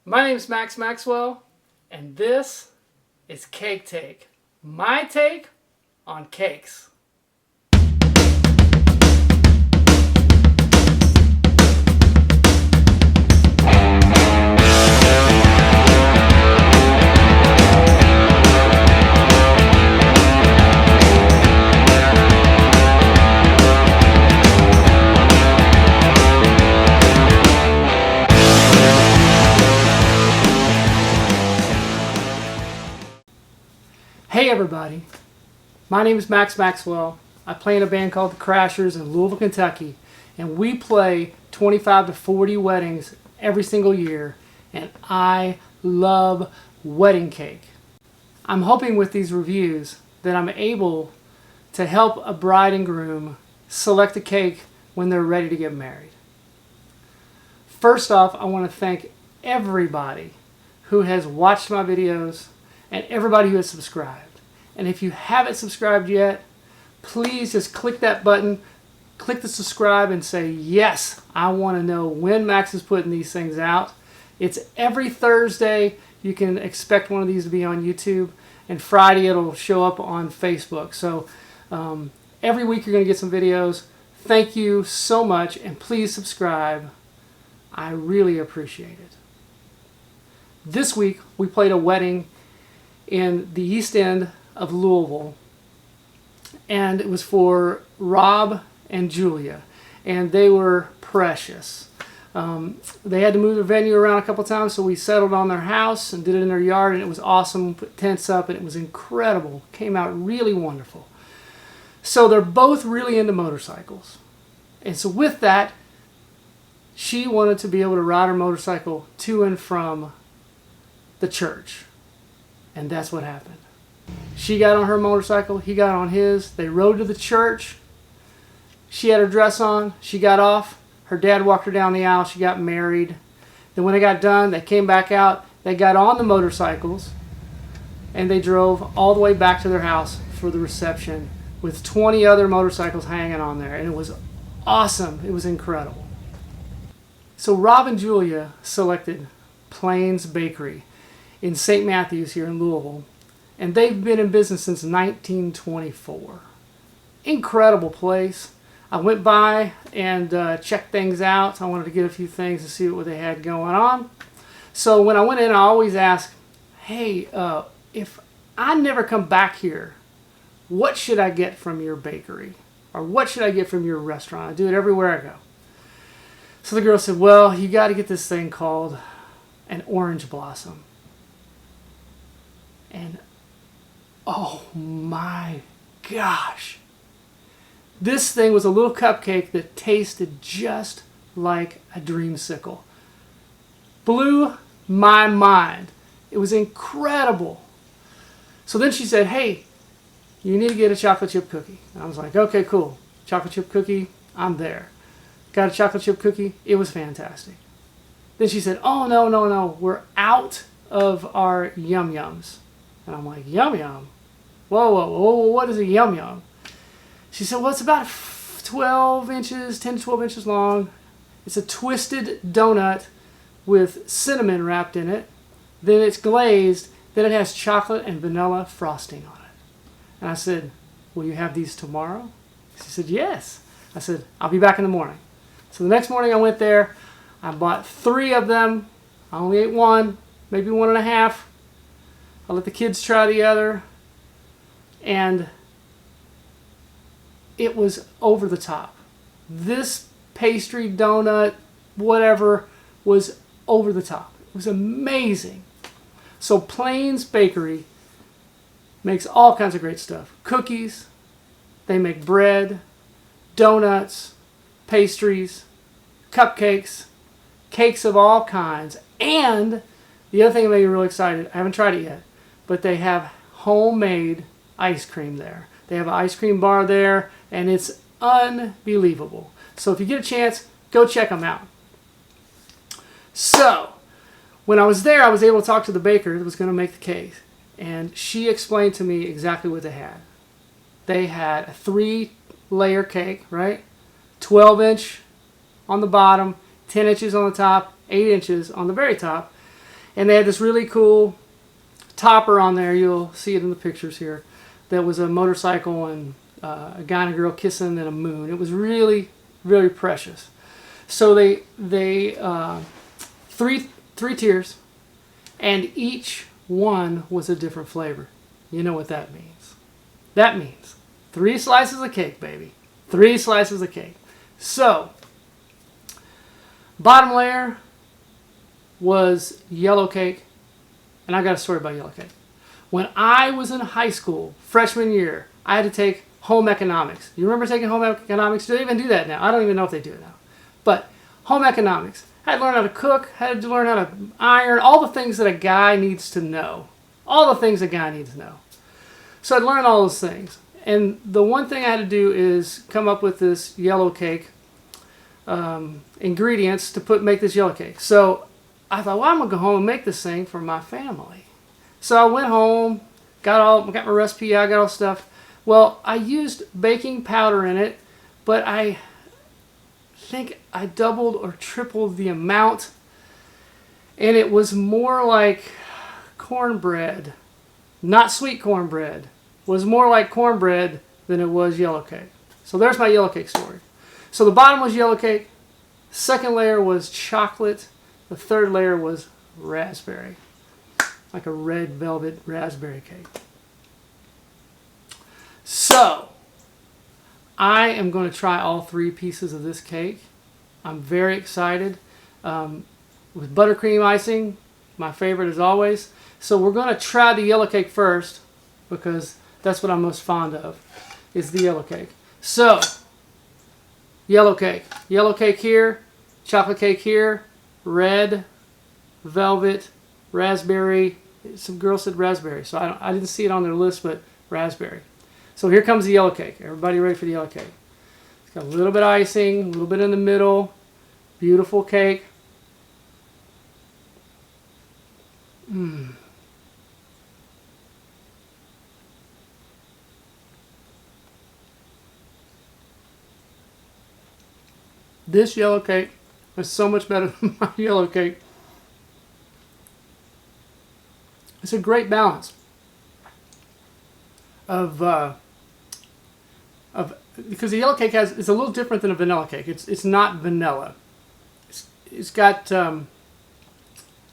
My name is Maxwell, and this is Cake Take, my take on cakes. Hey everybody, my name is Maxwell. I play in a band called the Crashers in Louisville, Kentucky, and we play 25 to 40 weddings every single year, and I love wedding cake. I'm hoping with these reviews that I'm able to help a bride and groom select a cake when they're ready to get married. First off, I want to thank everybody who has watched my videos and everybody who has subscribed. And if you haven't subscribed yet, please just click that button, click the subscribe and say, yes, I want to know when Max is putting these things out. It's every Thursday. You can expect one of these to be on YouTube, and Friday it'll show up on Facebook. So every week you're going to get some videos. Thank you so much, and please subscribe. I really appreciate it. This week we played a wedding in the East End of Louisville, and it was for Rob and Julia, and they were precious. They had to move the venue around a couple times, so we settled on their house and did it in their yard, and it was awesome. We put tents up, and it was incredible. Came out really wonderful. So they're both really into motorcycles, and so with that, she wanted to be able to ride her motorcycle to and from the church. And that's what happened. She got on her motorcycle, he got on his. They rode to the church. She had her dress on. She got off. Her dad walked her down the aisle. She got married. Then when they got done, they came back out. They got on the motorcycles, and they drove all the way back to their house for the reception with 20 other motorcycles hanging on there. And it was awesome. It was incredible. So Rob and Julia selected Plehns Bakery in St. Matthews here in Louisville, and they've been in business since 1924. Incredible place. I went by and checked things out. I wanted to get a few things to see what they had going on. So when I went in, I always ask, hey, if I never come back here, what should I get from your bakery? Or what should I get from your restaurant? I do it everywhere I go. So the girl said, well, you got to get this thing called an orange blossom. And oh my gosh, this thing was a little cupcake that tasted just like a dreamsicle. Blew my mind. It was incredible. So then she said, hey, you need to get a chocolate chip cookie. And I was like, okay, cool. Chocolate chip cookie, I'm there. Got a chocolate chip cookie. It was fantastic. Then she said, oh, no. We're out of our Yum Yums. And I'm like, Yum Yum? Whoa, what is a Yum Yum? She said, well, it's about 12 inches, 10 to 12 inches long. It's a twisted donut with cinnamon wrapped in it. Then it's glazed. Then it has chocolate and vanilla frosting on it. And I said, will you have these tomorrow? She said, yes. I said, I'll be back in the morning. So the next morning I went there. I bought 3 of them. I only ate 1, maybe 1.5. I let the kids try the other, and it was over the top. This pastry, donut, whatever, was over the top. It was amazing. So Plehns Bakery makes all kinds of great stuff. Cookies, they make bread, donuts, pastries, cupcakes, cakes of all kinds, and the other thing that made me really excited, I haven't tried it yet, but they have homemade ice cream there. They have an ice cream bar there, and it's unbelievable. So if you get a chance, go check them out. So when I was there, I was able to talk to the baker that was going to make the cake, and she explained to me exactly what they had. They had a 3-layer cake, right? 12-inch on the bottom, 10 inches on the top, 8 inches on the very top. And they had this really cool topper on there. You'll see it in the pictures here. That was a motorcycle and a guy and a girl kissing and a moon. It was really, really precious. So they three tiers, and each one was a different flavor. You know what that means? That means 3 slices of cake, baby. 3 slices of cake. So, bottom layer was yellow cake, and I got a story about yellow cake. When I was in high school, freshman year, I had to take home economics. You remember taking home economics? Do they even do that now? I don't even know if they do it now. But home economics. I had to learn how to cook, had to learn how to iron, all the things that a guy needs to know. All the things a guy needs to know. So I'd learn all those things. And the one thing I had to do is come up with this yellow cake ingredients to make this yellow cake. So I thought, well, I'm going to go home and make this thing for my family. So I went home, got my recipe out, got all stuff. Well, I used baking powder in it, but I think I doubled or tripled the amount, and it was more like cornbread, not sweet cornbread. It was more like cornbread than it was yellow cake. So there's my yellow cake story. So the bottom was yellow cake, second layer was chocolate, the third layer was raspberry, like a red velvet raspberry cake. So I am going to try all 3 pieces of this cake. I'm very excited. With buttercream icing, my favorite as always. So we're going to try the yellow cake first, because that's what I'm most fond of, is the yellow cake. So, yellow cake. Yellow cake here, chocolate cake here, red, velvet, raspberry. Some girl said raspberry, so I didn't see it on their list, but raspberry. So here comes the yellow cake. Everybody ready for the yellow cake? It's got a little bit of icing, a little bit in the middle. Beautiful cake. This yellow cake is so much better than my yellow cake. It's a great balance of because the yellow cake is a little different than a vanilla cake. It's not vanilla. It's got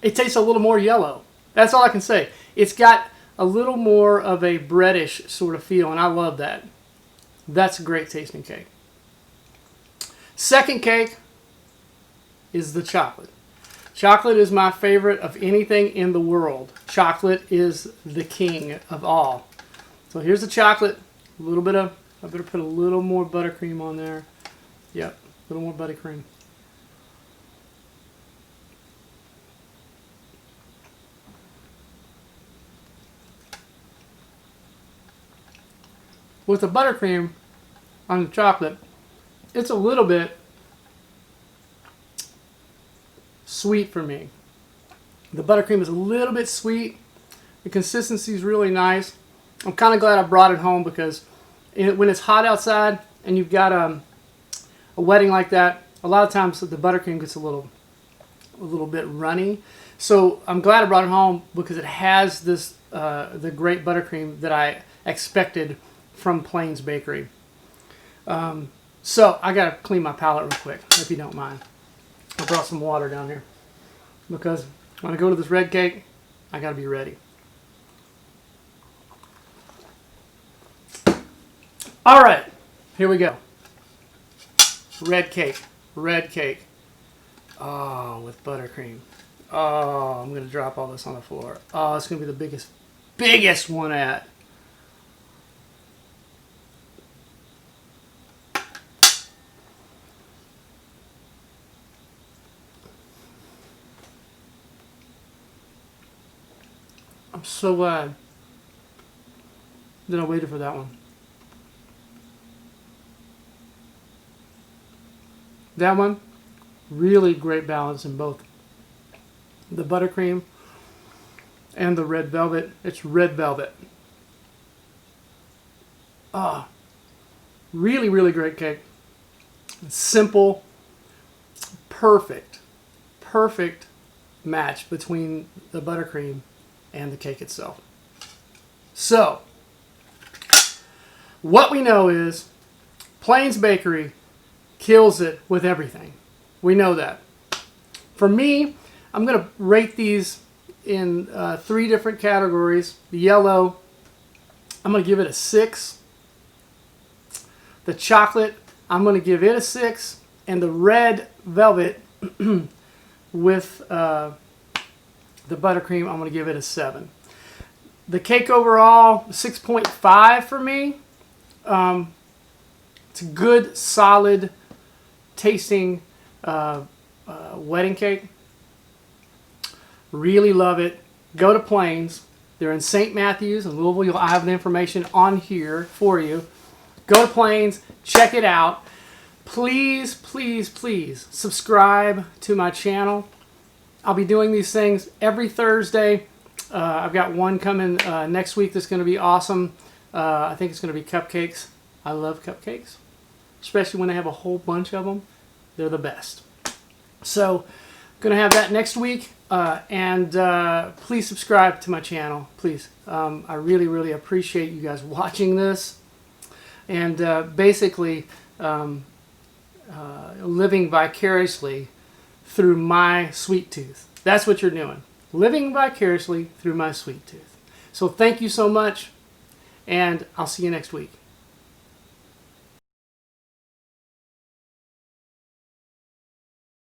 it tastes a little more yellow. That's all I can say. It's got a little more of a breadish sort of feel, and I love that. That's a great tasting cake. Second cake is the chocolate. Chocolate is my favorite of anything in the world. Chocolate is the king of all. So here's the chocolate. A little bit of, I better put a little more buttercream on there. Yep, a little more buttercream. With the buttercream on the chocolate, it's a little bit sweet for me. The buttercream is a little bit sweet. The consistency is really nice. I'm kind of glad I brought it home, because when it's hot outside and you've got a wedding like that, a lot of times the buttercream gets a little bit runny. So I'm glad I brought it home, because it has this the great buttercream that I expected from Plehns Bakery. So I gotta clean my palate real quick, if you don't mind. I brought some water down here, because when I go to this red cake, I gotta be ready. All right, here we go. Red cake, red cake. Oh, with buttercream. Oh, I'm gonna drop all this on the floor. Oh, it's gonna be the biggest one at. I'm so glad that I waited for that one. That one, really great balance in both the buttercream and the red velvet. It's red velvet. Ah, really, really great cake. Simple, perfect match between the buttercream and the cake itself. So, what we know is Plehns Bakery kills it with everything. We know that. For me, I'm going to rate these in 3 different categories. The yellow, I'm going to give it a 6. The chocolate, I'm going to give it a 6. And the red velvet with the buttercream, I'm going to give it a 7. The cake overall, 6.5 for me. It's a good, solid tasting wedding cake. Really love it. Go to Plehns. They're in St. Matthews in Louisville. I have the information on here for you. Go to Plehns. Check it out. Please, please, please subscribe to my channel. I'll be doing these things every Thursday. I've got one coming next week that's going to be awesome. I think it's going to be cupcakes. I love cupcakes, especially when they have a whole bunch of them. They're the best. So, going to have that next week. And please subscribe to my channel, please. I really, really appreciate you guys watching this. And basically, living vicariously through my sweet tooth. That's what you're doing. Living vicariously through my sweet tooth. So thank you so much, and I'll see you next week.